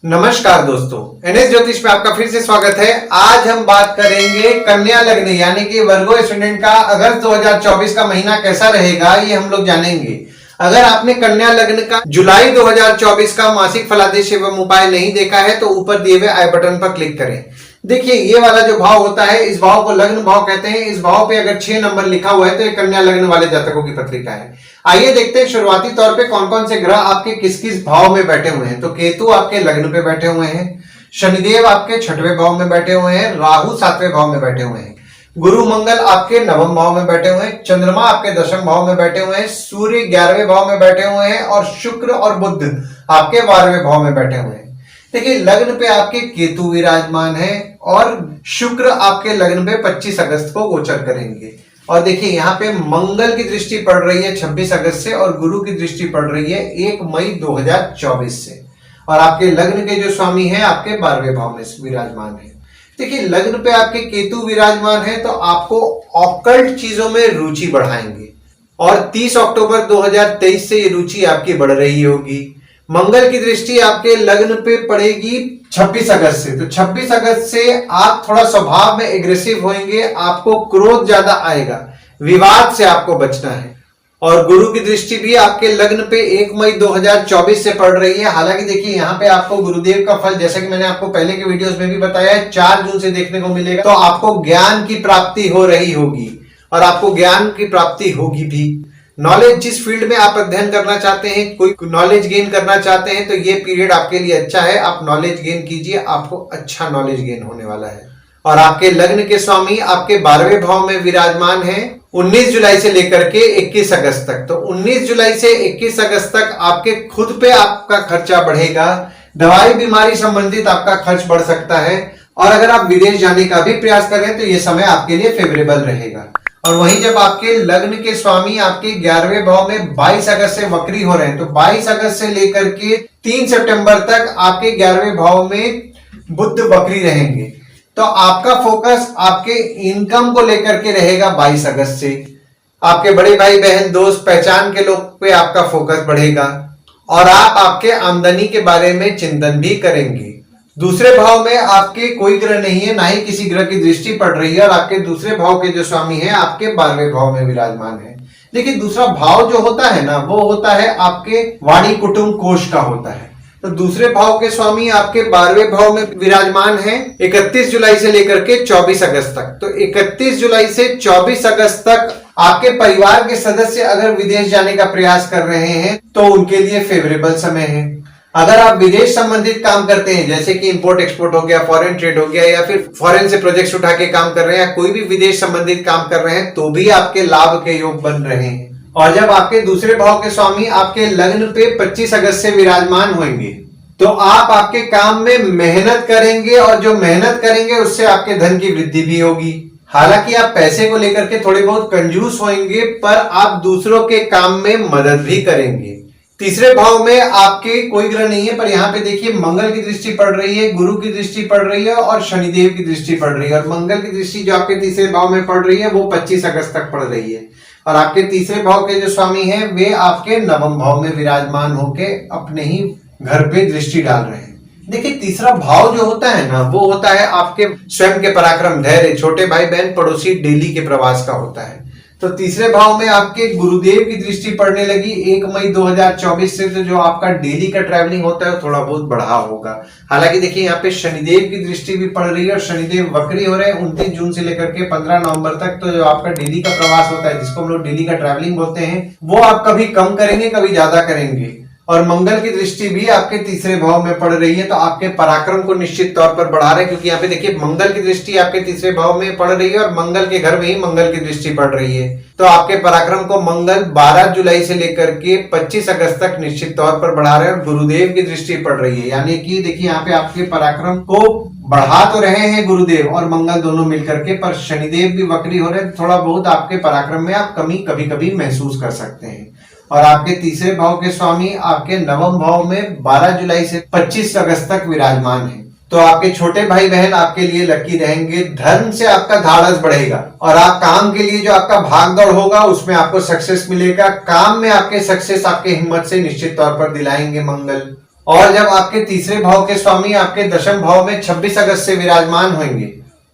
नमस्कार दोस्तों, एनएस ज्योतिष में आपका फिर से स्वागत है। आज हम बात करेंगे कन्या लग्न यानी कि वर्गो स्टूडेंट का अगस्त 2024 का महीना कैसा रहेगा, ये हम लोग जानेंगे। अगर आपने कन्या लग्न का जुलाई 2024 का मासिक फलादेश एवं उपाय नहीं देखा है तो ऊपर दिए हुए आई बटन पर क्लिक करें। देखिए, ये वाला जो भाव होता है, इस भाव को लग्न भाव कहते हैं। इस भाव पे अगर 6 नंबर लिखा हुआ है तो ये कन्या लग्न वाले जातकों की पत्रिका है। आइए देखते हैं शुरुआती तौर पे कौन कौन से ग्रह आपके किस किस भाव में बैठे हुए हैं। तो केतु आपके लग्न पे बैठे हुए हैं, शनिदेव आपके 6वें भाव में बैठे हुए हैं, राहु 7वें भाव में बैठे हुए हैं, गुरु मंगल आपके 9वें भाव में बैठे हुए हैं, चंद्रमा आपके 10वें भाव में बैठे हुए हैं, सूर्य 11वें भाव में बैठे हुए हैं और शुक्र और बुध आपके 12वें भाव में बैठे हुए हैं। देखिए, लग्न पे आपके केतु विराजमान है और शुक्र आपके लग्न पे 25 अगस्त को गोचर करेंगे। और देखिए, यहाँ पे मंगल की दृष्टि पड़ रही है 26 अगस्त से और गुरु की दृष्टि पड़ रही है 1 मई 2024 से। और आपके लग्न के जो स्वामी हैं आपके 12वें भाव में विराजमान है। देखिए, लग्न पे आपके केतु विराजमान है तो आपको ऑकल्ट चीजों में रुचि बढ़ाएंगे और 30 अक्टूबर 2023 से ये रुचि आपकी बढ़ रही होगी। मंगल की दृष्टि आपके लग्न पे पड़ेगी 26 अगस्त से, तो 26 अगस्त से आप थोड़ा स्वभाव में एग्रेसिव होंगे, आपको क्रोध ज्यादा आएगा, विवाद से आपको बचना है। और गुरु की दृष्टि भी आपके लग्न पे 1 मई 2024 से पड़ रही है। हालांकि देखिए, यहाँ पे आपको गुरुदेव का फल, जैसा कि मैंने आपको पहले के वीडियोस में भी बताया है, 4 जून से देखने को मिलेगा। तो आपको ज्ञान की प्राप्ति हो रही होगी और आपको ज्ञान की प्राप्ति होगी भी। नॉलेज, जिस फील्ड में आप अध्ययन करना चाहते हैं, कोई नॉलेज गेन करना चाहते हैं, तो ये पीरियड आपके लिए अच्छा है। आप नॉलेज गेन कीजिए, आपको अच्छा नॉलेज गेन होने वाला है। और आपके लग्न के स्वामी आपके 12वें भाव में विराजमान है 19 जुलाई से लेकर के 21 अगस्त तक। तो 19 जुलाई से 21 अगस्त तक आपके खुद पे आपका खर्चा बढ़ेगा, दवाई बीमारी संबंधित आपका खर्च बढ़ सकता है। और अगर आप विदेश जाने का भी प्रयास करें तो यह समय आपके लिए फेवरेबल रहेगा। और वहीं जब आपके लग्न के स्वामी आपके 11वें भाव में 22 अगस्त से वक्री हो रहे हैं, तो 22 अगस्त से लेकर के 3 सितंबर तक आपके 11वें भाव में बुध वक्री रहेंगे। तो आपका फोकस आपके इनकम को लेकर के रहेगा 22 अगस्त से। आपके बड़े भाई बहन दोस्त पहचान के लोग पे आपका फोकस बढ़ेगा और आप आपके आमदनी के बारे में चिंतन भी करेंगे। दूसरे भाव में आपके कोई ग्रह नहीं है, ना ही किसी ग्रह की दृष्टि पड़ रही है और आपके दूसरे भाव के जो स्वामी है आपके 12वें भाव में विराजमान है। देखिए, दूसरा भाव जो होता है ना, वो होता है आपके वाणी कुटुंब कोष का होता है। तो दूसरे भाव के स्वामी आपके 12वें भाव में विराजमान है 31 जुलाई से लेकर के 24 अगस्त तक। तो 31 जुलाई से 24 अगस्त तक आपके परिवार के सदस्य अगर विदेश जाने का प्रयास कर रहे हैं तो उनके लिए फेवरेबल समय है। अगर आप विदेश संबंधित काम करते हैं, जैसे कि इंपोर्ट एक्सपोर्ट हो गया, फॉरेन ट्रेड हो गया, या फिर फॉरेन से प्रोजेक्ट्स उठा के काम कर रहे हैं, या कोई भी विदेश संबंधित काम कर रहे हैं, तो भी आपके लाभ के योग बन रहे हैं। और जब आपके दूसरे भाव के स्वामी आपके लग्न पे 25 अगस्त से विराजमान होंगे तो आप आपके काम में मेहनत करेंगे और जो मेहनत करेंगे उससे आपके धन की वृद्धि भी होगी। हालांकि आप पैसे को लेकर के थोड़े बहुत कंजूस होंगे, पर आप दूसरों के काम में मदद भी करेंगे। तीसरे भाव में आपके कोई ग्रह नहीं है, पर यहाँ पे देखिए मंगल की दृष्टि पड़ रही है, गुरु की दृष्टि पड़ रही है और शनिदेव की दृष्टि पड़ रही है। और मंगल की दृष्टि जो आपके तीसरे भाव में पड़ रही है वो 25 अगस्त तक पड़ रही है। और आपके तीसरे भाव के जो स्वामी हैं वे आपके 9वें भाव में विराजमान होके अपने ही घर पे दृष्टि डाल रहे हैं। देखिए, तीसरा भाव जो होता है ना, वो होता है आपके स्वयं के पराक्रम, धैर्य, छोटे भाई बहन, पड़ोसी, डेली के प्रवास का होता है। तो तीसरे भाव में आपके गुरुदेव की दृष्टि पड़ने लगी 1 मई 2024 से। तो जो आपका डेली का ट्रैवलिंग होता है वो थोड़ा बहुत बढ़ा होगा। हालांकि देखिए, यहाँ पे शनिदेव की दृष्टि भी पड़ रही है और शनिदेव वक्री हो रहे हैं 29 जून से लेकर के 15 नवंबर तक। तो जो आपका डेली का प्रवास होता है, जिसको हम लोग डेली का ट्रैवलिंग बोलते हैं, वो आप कभी कम करेंगे, कभी ज्यादा करेंगे। और मंगल की दृष्टि भी आपके तीसरे भाव में पड़ रही है, तो आपके पराक्रम को निश्चित तौर पर बढ़ा रहे हैं। क्योंकि यहाँ पे देखिए, मंगल की दृष्टि आपके तीसरे भाव में पड़ रही है और मंगल के घर में ही मंगल की दृष्टि पड़ रही है। तो आपके पराक्रम को मंगल 12 जुलाई से लेकर के 25 अगस्त तक निश्चित तौर पर बढ़ा रहे हैं और गुरुदेव की दृष्टि पड़ रही है। यानी कि देखिए, यहाँ पे आपके पराक्रम को बढ़ा तो रहे हैं गुरुदेव और मंगल दोनों मिलकर के, पर शनिदेव भी वक्री हो रहे हैं। थोड़ा बहुत आपके पराक्रम में आप कमी कभी कभी महसूस कर सकते हैं। और आपके तीसरे भाव के स्वामी आपके 9वें भाव में 12 जुलाई से 25 अगस्त तक विराजमान है। तो आपके छोटे भाई बहन आपके लिए लकी रहेंगे। धर्म से आपका धाड़स बढ़ेगा और आप काम के लिए जो आपका भाग दौड़ होगा उसमें आपको सक्सेस मिलेगा। काम में आपके सक्सेस आपके हिम्मत से निश्चित तौर पर दिलाएंगे मंगल। और जब आपके तीसरे भाव के स्वामी आपके दशम भाव में 26 अगस्त से विराजमान होंगे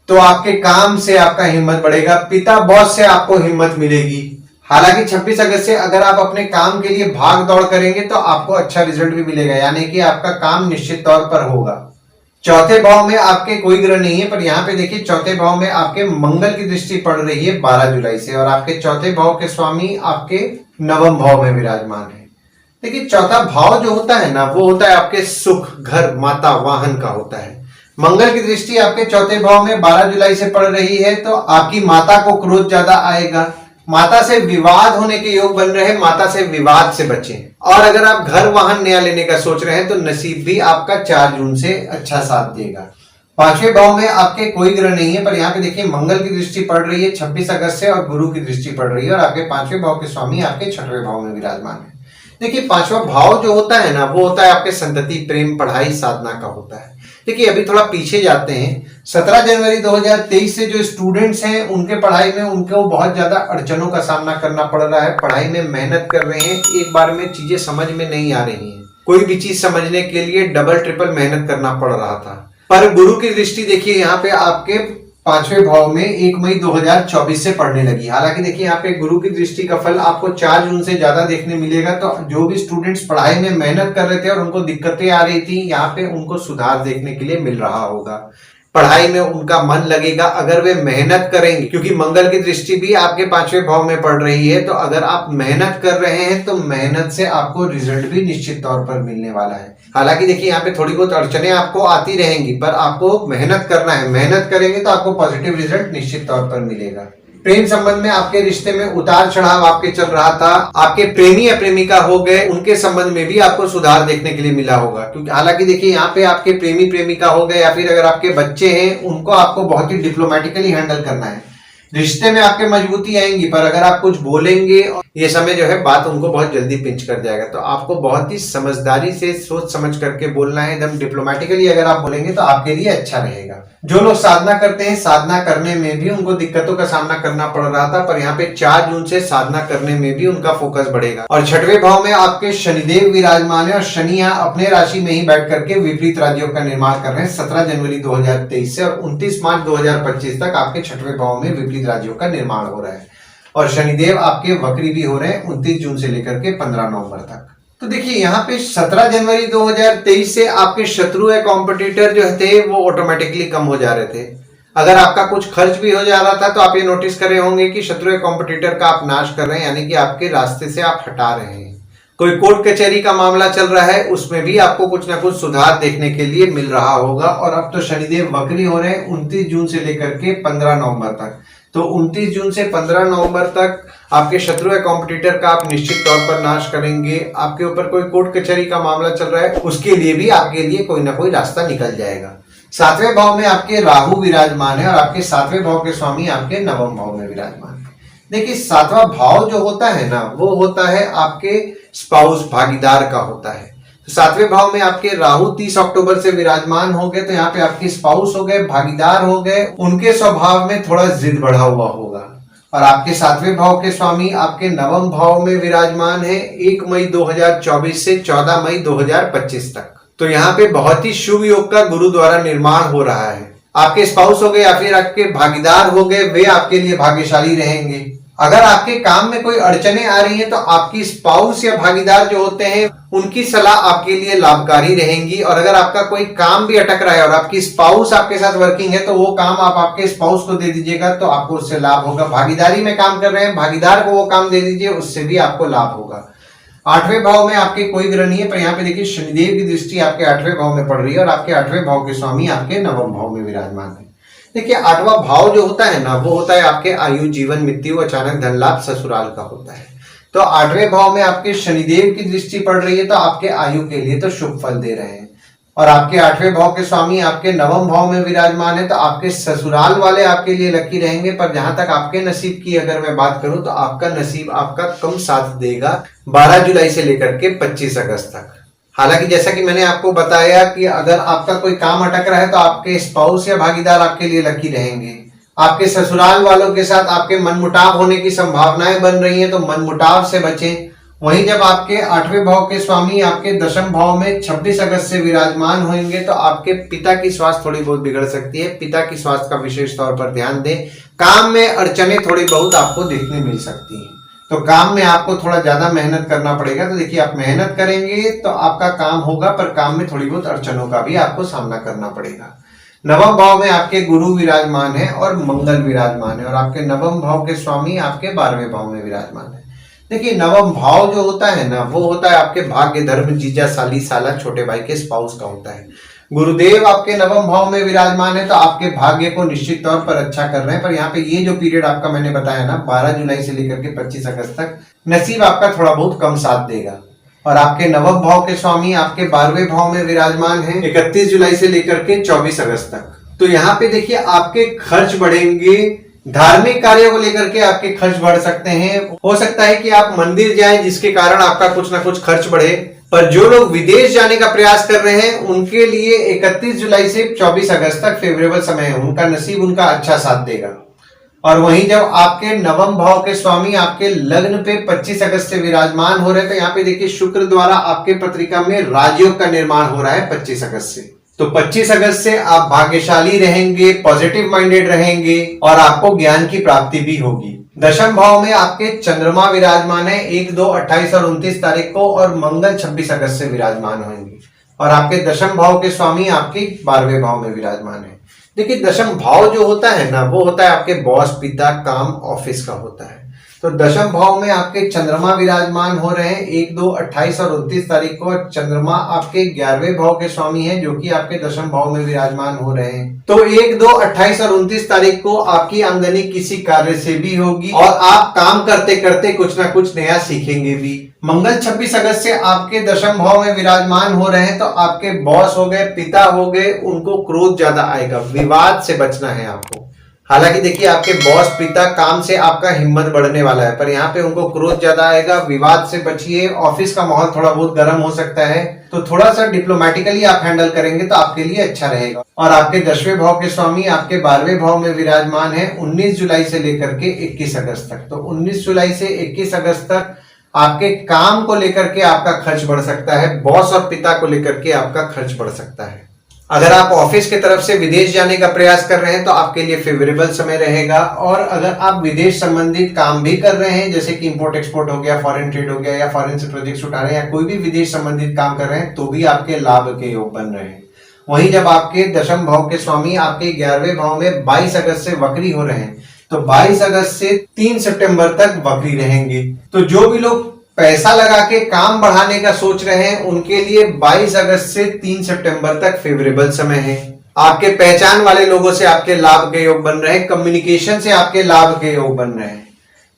तो आपके काम से आपका हिम्मत बढ़ेगा, पिता बॉस से आपको हिम्मत मिलेगी। हालांकि 26 अगस्त से अगर आप अपने काम के लिए भाग दौड़ करेंगे तो आपको अच्छा रिजल्ट भी मिलेगा, यानी कि आपका काम निश्चित तौर पर होगा। चौथे भाव में आपके कोई ग्रह नहीं है, पर यहाँ पे देखिए चौथे भाव में आपके मंगल की दृष्टि पड़ रही है 12 जुलाई से, और आपके चौथे भाव के स्वामी आपके नवम भाव में विराजमान है। देखिए चौथा भाव जो होता है ना, वो होता है आपके सुख, घर, माता, वाहन का होता है। मंगल की दृष्टि आपके चौथे भाव में 12 जुलाई से पड़ रही है, तो आपकी माता को क्रोध ज्यादा आएगा, माता से विवाद होने के योग बन रहे हैं, माता से विवाद से बचें। और अगर आप घर वाहन नया लेने का सोच रहे हैं तो नसीब भी आपका 4 जून से अच्छा साथ देगा। पांचवें भाव में आपके कोई ग्रह नहीं है, पर यहाँ पे देखिए मंगल की दृष्टि पड़ रही है 26 अगस्त से, और गुरु की दृष्टि पड़ रही है, और आपके पांचवें भाव के स्वामी आपके छठवें भाव में विराजमान है। देखिए पांचवा भाव जो होता है ना, वो होता है आपके संतति, प्रेम, पढ़ाई, साधना का होता है। देखिए अभी थोड़ा पीछे जाते हैं। 17 जनवरी 2023 से जो स्टूडेंट्स हैं उनके पढ़ाई में उनको बहुत ज्यादा अड़चनों का सामना करना पड़ रहा है, पढ़ाई में मेहनत कर रहे हैं, एक बार में चीजें समझ में नहीं आ रही हैं, कोई भी चीज समझने के लिए डबल ट्रिपल मेहनत करना पड़ रहा था। पर गुरु की दृष्टि देखिए यहाँ पे आपके पांचवें भाव में 1 मई 2024 से पड़ने लगी। हालांकि देखिए यहाँ पे गुरु की दृष्टि का फल आपको 4 जून से ज्यादा देखने मिलेगा, तो जो भी स्टूडेंट्स पढ़ाई में मेहनत कर रहे थे और उनको दिक्कतें आ रही थी, यहाँ पे उनको सुधार देखने के लिए मिल रहा होगा, पढ़ाई में उनका मन लगेगा अगर वे मेहनत करेंगे, क्योंकि मंगल की दृष्टि भी आपके पांचवें भाव में पड़ रही है। तो अगर आप मेहनत कर रहे हैं तो मेहनत से आपको रिजल्ट भी निश्चित तौर पर मिलने वाला है। हालांकि देखिए यहाँ पे थोड़ी बहुत अड़चने आपको आती रहेंगी, पर आपको मेहनत करना है, मेहनत करेंगे तो आपको पॉजिटिव रिजल्ट निश्चित तौर पर मिलेगा। प्रेम संबंध में आपके रिश्ते में उतार चढ़ाव आपके चल रहा था, आपके प्रेमी या प्रेमिका हो गए, उनके संबंध में भी आपको सुधार देखने के लिए मिला होगा। क्योंकि हालांकि देखिए यहाँ पे आपके प्रेमी प्रेमिका हो गए या फिर अगर आपके बच्चे हैं, उनको आपको बहुत ही डिप्लोमेटिकली हैंडल करना है। रिश्ते में आपके मजबूती आएंगी, पर अगर आप कुछ बोलेंगे ये समय जो है बात उनको बहुत जल्दी पिंच कर जाएगा, तो आपको बहुत ही समझदारी से सोच समझ करके बोलना है, एकदम डिप्लोमेटिकली अगर आप बोलेंगे तो आपके लिए अच्छा रहेगा। जो लोग साधना करते हैं, साधना करने में भी उनको दिक्कतों का सामना करना पड़ रहा था, पर यहाँ पे 4 जून से साधना करने में भी उनका फोकस बढ़ेगा। और छठवें भाव में आपके शनिदेव विराजमान है, और शनि यहाँ अपने राशि में ही बैठ करके विपरीत राज्यों का निर्माण कर रहे हैं 17 जनवरी 2023 से, और 29 मार्च 2025 तक आपके छठवें भाव में विपरीत राज्यों का निर्माण हो रहा है। और शनिदेव आपके वक्री भी हो रहे हैं 29 जून से लेकर के 15 नवंबर तक। तो देखिए यहाँ पे 17 जनवरी 2023 से आपके शत्रु या कॉम्पिटिटर जो थे वो ऑटोमेटिकली कम हो जा रहे थे। अगर आपका कुछ खर्च भी हो जा रहा था तो आप ये नोटिस कर रहे होंगे कि शत्रु या कॉम्पिटिटर का आप नाश कर रहे हैं, यानी कि आपके रास्ते से आप हटा रहे हैं। कोई कोर्ट कचहरी का मामला चल रहा है, उसमें भी आपको कुछ ना कुछ सुधार देखने के लिए मिल रहा होगा। और अब तो शनिदेव वक्री हो रहे हैं 29 जून से लेकर के 15 नवंबर तक। तो 29 जून से 15 नवंबर तक आपके शत्रु या कॉम्पिटिटर का आप निश्चित तौर पर नाश करेंगे। आपके ऊपर कोई कोर्ट कचहरी का मामला चल रहा है, उसके लिए भी आपके लिए कोई ना कोई रास्ता निकल जाएगा। 7वें भाव में आपके राहु विराजमान है, और आपके 7वें भाव के स्वामी आपके नवम भाव में विराजमान है। देखिए 7वां भाव जो होता है ना, वो होता है आपके स्पाउस, भागीदार का होता है। तो 7वें भाव में आपके राहु 30 अक्टूबर से विराजमान हो गए, तो यहाँ पे आपके स्पाउस हो गए, भागीदार हो गए, उनके स्वभाव में थोड़ा जिद बढ़ा हुआ होगा। और आपके 7वें भाव के स्वामी आपके नवम भाव में विराजमान है 1 मई 2024 से 14 मई 2025 तक। तो यहाँ पे बहुत ही शुभ योग का गुरु द्वारा निर्माण हो रहा है। आपके स्पाउस हो गए या फिर आपके भागीदार हो गए, वे आपके लिए भाग्यशाली रहेंगे। अगर आपके काम में कोई अड़चने आ रही हैं तो आपकी स्पाउस या भागीदार जो होते हैं उनकी सलाह आपके लिए लाभकारी रहेंगी। और अगर आपका कोई काम भी अटक रहा है और आपकी स्पाउस आपके साथ वर्किंग है, तो वो काम आप आपके स्पाउस को दे दीजिएगा, तो आपको उससे लाभ होगा। भागीदारी में काम कर रहे हैं, भागीदार को वो काम दे दीजिए, उससे भी आपको लाभ होगा। 8वें भाव में आपके कोई ग्रह नहीं है, पर यहाँ पे देखिए शनिदेव की दृष्टि आपके 8वें भाव में पड़ रही है, और आपके 8वें भाव के स्वामी आपके नवम भाव में विराजमान है। देखिए 8वां भाव जो होता है ना, वो होता है आपके आयु, जीवन, मृत्यु, अचानक धन लाभ, ससुराल का होता है। तो 8वें भाव में आपके शनिदेव की दृष्टि पड़ रही है, तो आपके आयु के लिए तो शुभ फल दे रहे हैं। और आपके 8वें भाव के स्वामी आपके नवम भाव में विराजमान है, तो आपके ससुराल वाले आपके लिए लकी रहेंगे। पर जहां तक आपके नसीब की अगर मैं बात करूं, तो आपका नसीब आपका कम साथ देगा 12 जुलाई से लेकर के 25 अगस्त तक। हालांकि जैसा कि मैंने आपको बताया कि अगर आपका कोई काम अटक रहा है तो आपके स्पाउस या भागीदार आपके लिए लकी रहेंगे। आपके ससुराल वालों के साथ आपके मनमुटाव होने की संभावनाएं बन रही हैं, तो मनमुटाव से बचें, वहीं जब आपके 8वें भाव के स्वामी आपके दशम भाव में 26 अगस्त से विराजमान होंगे तो आपके पिता की स्वास्थ्य थोड़ी बहुत बिगड़ सकती है। पिता की स्वास्थ्य का विशेष तौर पर ध्यान दें। काम में अड़चने थोड़ी बहुत आपको देखने मिल सकती हैं, तो काम में आपको थोड़ा ज्यादा मेहनत करना पड़ेगा। तो देखिए, आप मेहनत करेंगे तो आपका काम होगा, पर काम में थोड़ी बहुत अड़चनों का भी आपको सामना करना पड़ेगा। नवम भाव में आपके गुरु विराजमान है और मंगल विराजमान है, और आपके नवम भाव के स्वामी आपके 12वें भाव में विराजमान है। देखिए, नवम भाव जो होता है ना, वो होता है आपके भाग्य, धर्म, जीजा, साली, साला, छोटे भाई के स्पाउस का होता है। गुरुदेव आपके नवम भाव में विराजमान है तो आपके भाग्य को निश्चित तौर पर अच्छा कर रहे हैं। पर यहाँ पे ये जो पीरियड आपका मैंने बताया ना, 12 जुलाई से लेकर के 25 अगस्त तक, नसीब आपका थोड़ा बहुत कम साथ देगा। और आपके नवम भाव के स्वामी आपके 12वें भाव में विराजमान है 31 जुलाई से लेकर के 24 अगस्त तक। तो यहाँ पे देखिए, आपके खर्च बढ़ेंगे। धार्मिक कार्यों को लेकर के आपके खर्च बढ़ सकते हैं। हो सकता है कि आप मंदिर जाएं जिसके कारण आपका कुछ ना कुछ खर्च बढ़े। पर जो लोग विदेश जाने का प्रयास कर रहे हैं उनके लिए 31 जुलाई से 24 अगस्त तक फेवरेबल समय है। उनका नसीब उनका अच्छा साथ देगा। और वहीं जब आपके नवम भाव के स्वामी आपके लग्न पे 25 अगस्त से विराजमान हो रहे हैं तो यहाँ पे देखिए, शुक्र द्वारा आपके पत्रिका में राजयोग का निर्माण हो रहा है 25 अगस्त से। तो 25 अगस्त से आप भाग्यशाली रहेंगे, पॉजिटिव माइंडेड रहेंगे और आपको ज्ञान की प्राप्ति भी होगी। दशम भाव में आपके चंद्रमा विराजमान है 1, 2, 28 और 29 तारीख को, और मंगल 26 अगस्त से विराजमान होंगे। और आपके दशम भाव के स्वामी आपके 12वें भाव में विराजमान है। देखिए, दशम भाव जो होता है ना, वो होता है आपके बॉस, पिता, काम, ऑफिस का होता है। तो दशम भाव में आपके चंद्रमा विराजमान हो रहे हैं 1, 2, 28 और 29 तारीख को। चंद्रमा आपके 11वें भाव के स्वामी हैं जो कि आपके दशम भाव में विराजमान हो रहे हैं। तो 1, 2, 28 और 29 तारीख को आपकी आमदनी किसी कार्य से भी होगी और आप काम करते करते कुछ ना कुछ नया सीखेंगे भी। मंगल 26 अगस्त से आपके दशम भाव में विराजमान हो रहे हैं तो आपके बॉस हो गए, पिता हो गए, उनको क्रोध ज्यादा आएगा। विवाद से बचना है आपको। हालांकि देखिए, आपके बॉस, पिता, काम से आपका हिम्मत बढ़ने वाला है, पर यहाँ पे उनको क्रोध ज्यादा आएगा। विवाद से बचिए। ऑफिस का माहौल थोड़ा बहुत गर्म हो सकता है, तो थोड़ा सा डिप्लोमेटिकली आप हैंडल करेंगे तो आपके लिए अच्छा रहेगा। और आपके 10वें भाव के स्वामी आपके 12वें भाव में विराजमान है 19 जुलाई से लेकर के 21 अगस्त तक। तो 19 जुलाई से 21 अगस्त तक आपके काम को लेकर के आपका खर्च बढ़ सकता है। बॉस और पिता को लेकर के आपका खर्च बढ़ सकता है। अगर आप ऑफिस की तरफ से विदेश जाने का प्रयास कर रहे हैं तो आपके लिए फेवरेबल समय रहेगा। और अगर आप विदेश संबंधित काम भी कर रहे हैं, जैसे कि इंपोर्ट एक्सपोर्ट हो गया, फॉरेन ट्रेड हो गया, या फॉरेन से प्रोजेक्ट्स उठा रहे हैं, या कोई भी विदेश संबंधित काम कर रहे हैं, तो भी आपके लाभ के योग बन रहे हैं। वहीं जब आपके दशम भाव के स्वामी आपके 11वें भाव में 22 अगस्त से वक्री हो रहे हैं, तो 22 अगस्त से 3 सितंबर तक वक्री रहेंगे। तो जो भी लोग पैसा लगा के काम बढ़ाने का सोच रहे हैं उनके लिए 22 अगस्त से 3 सितंबर तक फेवरेबल समय है। आपके पहचान वाले लोगों से आपके लाभ के योग बन रहे हैं। कम्युनिकेशन से आपके लाभ के योग बन रहे हैं।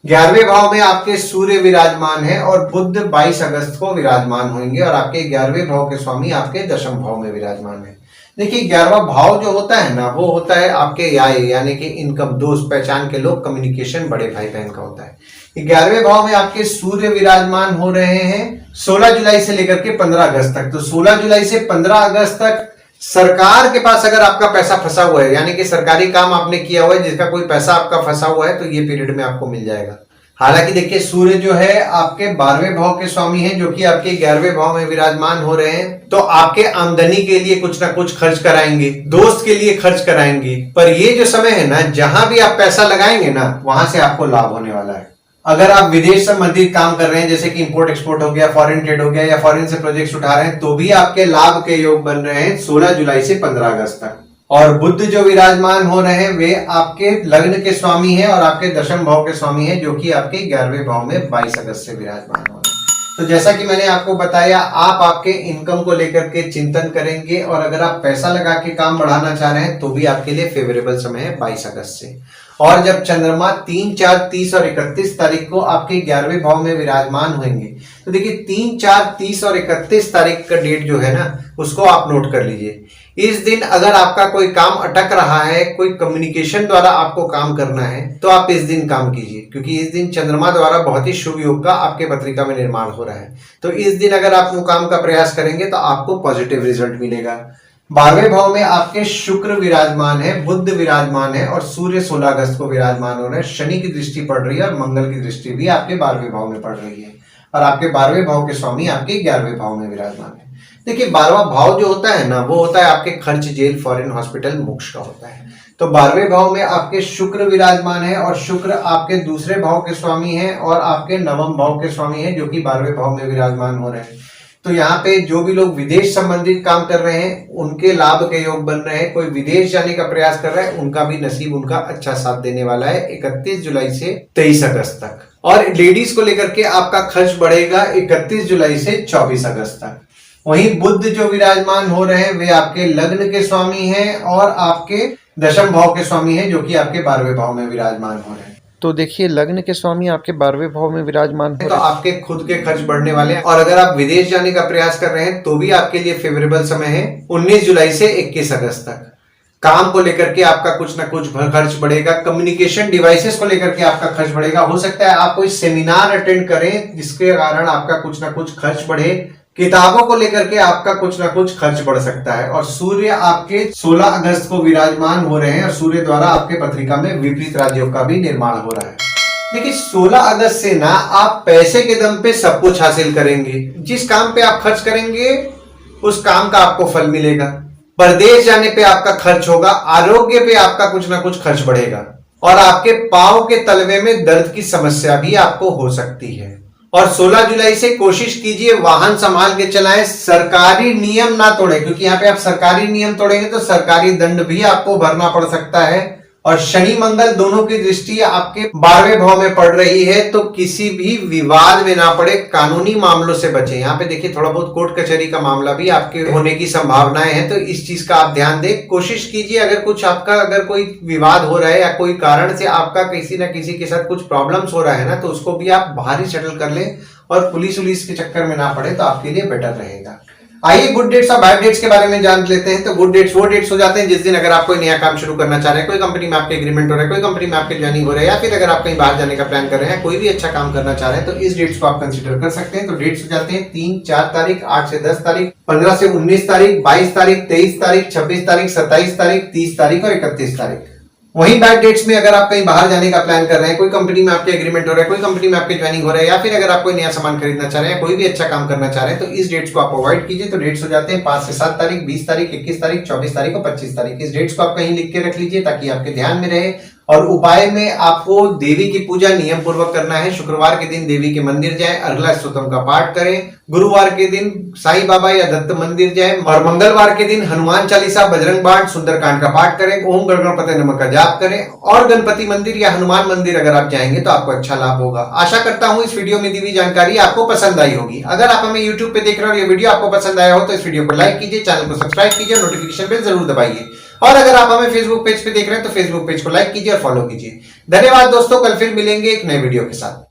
11वें भाव में आपके सूर्य विराजमान है और बुध 22 अगस्त को विराजमान होंगे और आपके 11वें भाव के स्वामी आपके दशम भाव में विराजमान है। देखिए, 11वां भाव जो होता है ना, वो होता है आपके आय यानी कि इनकम, दोस्त, पहचान के लोग, कम्युनिकेशन, बड़े भाई बहन का होता है। 11वें भाव में आपके सूर्य विराजमान हो रहे हैं 16 जुलाई से लेकर के 15 अगस्त तक। तो 16 जुलाई से 15 अगस्त तक सरकार के पास अगर आपका पैसा फंसा हुआ है, यानी कि सरकारी काम आपने किया हुआ है जिसका कोई पैसा आपका फंसा हुआ है, तो ये पीरियड में आपको मिल जाएगा। हालांकि देखिए, सूर्य जो है आपके 12वें भाव के स्वामी हैं जो कि आपके 11वें भाव में विराजमान हो रहे हैं, तो आपके आमदनी के लिए कुछ ना कुछ खर्च कराएंगे, दोस्त के लिए खर्च कराएंगे। पर ये जो समय है ना, जहां भी आप पैसा लगाएंगे ना, वहां से आपको लाभ होने वाला है। अगर आप विदेश संबंधित काम कर रहे हैं, जैसे कि इंपोर्ट एक्सपोर्ट हो गया, फॉरेन ट्रेड हो गया, या फॉरेन से प्रोजेक्ट्स उठा रहे हैं, तो भी आपके लाभ के योग बन रहे हैं 16 जुलाई से 15 अगस्त तक। और बुध जो विराजमान हो रहे हैं वे आपके लग्न के स्वामी हैं और आपके दशम भाव के स्वामी हैं जो कि आपके 11वें भाव में 22 अगस्त से विराजमान हो रहे हैं। तो जैसा कि मैंने आपको बताया, आप आपके इनकम को लेकर के चिंतन करेंगे और अगर आप पैसा लगा के काम बढ़ाना चाह रहे हैं तो भी आपके लिए फेवरेबल समय है 22 अगस्त से। और जब चंद्रमा 3, 4, 30 और 31 तारीख को आपके 11वें भाव में विराजमान होंगे, तो देखिए 3, 4, 30 और 31 तारीख का डेट जो है ना, उसको आप नोट कर लीजिए। इस दिन अगर आपका कोई काम अटक रहा है, कोई कम्युनिकेशन द्वारा आपको काम करना है, तो आप इस दिन काम कीजिए, क्योंकि इस दिन चंद्रमा द्वारा बहुत ही शुभ योग का आपके पत्रिका में निर्माण हो रहा है। तो इस दिन अगर आप वो काम का प्रयास करेंगे तो आपको पॉजिटिव रिजल्ट मिलेगा। 12वें भाव में आपके शुक्र विराजमान है, बुध विराजमान है और सूर्य 16 अगस्त को विराजमान हो रहे हैं। शनि की दृष्टि पड़ रही है और मंगल की दृष्टि भी आपके 12वें भाव में पड़ रही है। और आपके 12वें भाव के स्वामी आपके 11वें भाव में विराजमान है। देखिए 12वां भाव जो होता है ना, वो होता है आपके खर्च, जेल, फॉरेन, हॉस्पिटल, मोक्ष का होता है। तो 12वें भाव में आपके शुक्र विराजमान है और शुक्र आपके दूसरे भाव के स्वामी है और आपके 9वें भाव के स्वामी है, जो कि 12वें भाव में विराजमान हो रहे हैं। तो यहाँ पे जो भी लोग विदेश संबंधित काम कर रहे हैं उनके लाभ के योग बन रहे हैं। कोई विदेश जाने का प्रयास कर रहा है, उनका भी नसीब उनका अच्छा साथ देने वाला है 31 जुलाई से 23 अगस्त तक। और लेडीज को लेकर के आपका खर्च बढ़ेगा 31 जुलाई से 24 अगस्त तक। वहीं बुध जो विराजमान हो रहे हैं वे आपके लग्न के स्वामी हैं और आपके 10वें भाव के स्वामी हैं, जो कि आपके 12वें भाव में विराजमान हो रहे हैं। तो देखिए लग्न के स्वामी आपके 12वें भाव में विराजमान है, तो आपके खुद के खर्च बढ़ने वाले हैं। और अगर आप विदेश जाने का प्रयास कर रहे हैं तो भी आपके लिए फेवरेबल समय है 19 जुलाई से 21 अगस्त तक। काम को लेकर के आपका कुछ ना कुछ खर्च बढ़ेगा। कम्युनिकेशन डिवाइसेस को लेकर के आपका खर्च बढ़ेगा। हो सकता है आप कोई सेमिनार अटेंड करें जिसके कारण आपका कुछ ना कुछ खर्च बढ़े। किताबों को लेकर के आपका कुछ ना कुछ खर्च बढ़ सकता है। और सूर्य आपके 16 अगस्त को विराजमान हो रहे हैं और सूर्य द्वारा आपके पत्रिका में विपरीत राजयोग का भी निर्माण हो रहा है। देखिए 16 अगस्त से ना आप पैसे के दम पे सब कुछ हासिल करेंगे। जिस काम पे आप खर्च करेंगे उस काम का आपको फल मिलेगा। परदेश जाने पे आपका खर्च होगा। आरोग्य पे आपका कुछ ना कुछ खर्च बढ़ेगा और आपके पांव के तलवे में दर्द की समस्या भी आपको हो सकती है। और 16 जुलाई से कोशिश कीजिए वाहन संभाल के चलाएं, सरकारी नियम ना तोड़ें, क्योंकि यहाँ पे आप सरकारी नियम तोड़ेंगे तो सरकारी दंड भी आपको भरना पड़ सकता है। और शनि मंगल दोनों की दृष्टि आपके 12वें भाव में पड़ रही है, तो किसी भी विवाद में ना पड़े, कानूनी मामलों से बचें। यहाँ पे देखिए थोड़ा बहुत कोर्ट कचहरी का मामला भी आपके होने की संभावनाएं हैं, तो इस चीज का आप ध्यान दें। कोशिश कीजिए अगर कोई विवाद हो रहा है या कोई कारण से आपका किसी ना किसी के साथ कुछ प्रॉब्लम्स हो रहा है ना, तो उसको भी आप बाहर ही सेटल कर लें और पुलिस उलिस के चक्कर में ना पड़े, तो आपके लिए बेटर रहेगा। आइए गुड डेट्स और बैड डेट्स के बारे में जान लेते हैं। तो गुड डेट्स वो डेट्स हो जाते हैं जिस दिन अगर आप कोई नया काम शुरू करना चाह रहे हैं, कोई कंपनी में आपके एग्रीमेंट हो रहा है, कोई कंपनी में आपके ज्वाइनिंग हो रहा है, या फिर अगर आप कहीं बाहर जाने का प्लान कर रहे हैं, कोई भी अच्छा काम करना चाह रहे हैं, तो इस डेट्स को आप कंसीडर कर सकते हैं। तो डेट्स हो जाते हैं 3, 4 तारीख, 8 से 10 तारीख, 15 से 19 तारीख, 22 तारीख, 23 तारीख, 26 तारीख, 27 तारीख, 30 तारीख और 31 तारीख। वहीं बैड डेट्स में अगर आप कहीं बाहर जाने का प्लान कर रहे हैं, कोई कंपनी में आपके एग्रीमेंट हो रहा है, कोई कंपनी में आपके ज्वाइनिंग हो रहा है, या फिर अगर आप कोई नया सामान खरीदना चाह रहे हैं, कोई भी अच्छा काम करना चाह रहे हैं, तो इस डेट्स को आप अवॉइड कीजिए। तो डेट्स हो जाते हैं 5 से 7 तारीख, 20 तारीख, 21 तारीख, 24 तारीख और 25 तारीख। इस डेट्स को आप कहीं लिख के रख लीजिए ताकि आपके ध्यान में रहे। और उपाय में आपको देवी की पूजा नियम पूर्वक करना है। शुक्रवार के दिन देवी के मंदिर जाएं, अर्गला स्तोत्रम का पाठ करें। गुरुवार के दिन साईं बाबा या दत्त मंदिर जाएं और मंगलवार के दिन हनुमान चालीसा, बजरंग बाण, सुंदरकांड का पाठ करें। ओम गणपति नमः का जाप करें और गणपति मंदिर या हनुमान मंदिर अगर आप जाएंगे तो आपको अच्छा लाभ होगा। आशा करता हूं इस वीडियो में दी हुई जानकारी आपको पसंद आई होगी। अगर आप हमें यूट्यूब पे देख रहे हो और ये वीडियो आपको पसंद आया हो तो इस वीडियो को लाइक कीजिए, चैनल को सब्सक्राइब कीजिए, नोटिफिकेशन बेल जरूर दबाइए। और अगर आप हमें फेसबुक पेज पे देख रहे हैं तो फेसबुक पेज को लाइक कीजिए और फॉलो कीजिए। धन्यवाद दोस्तों, कल फिर मिलेंगे एक नए वीडियो के साथ।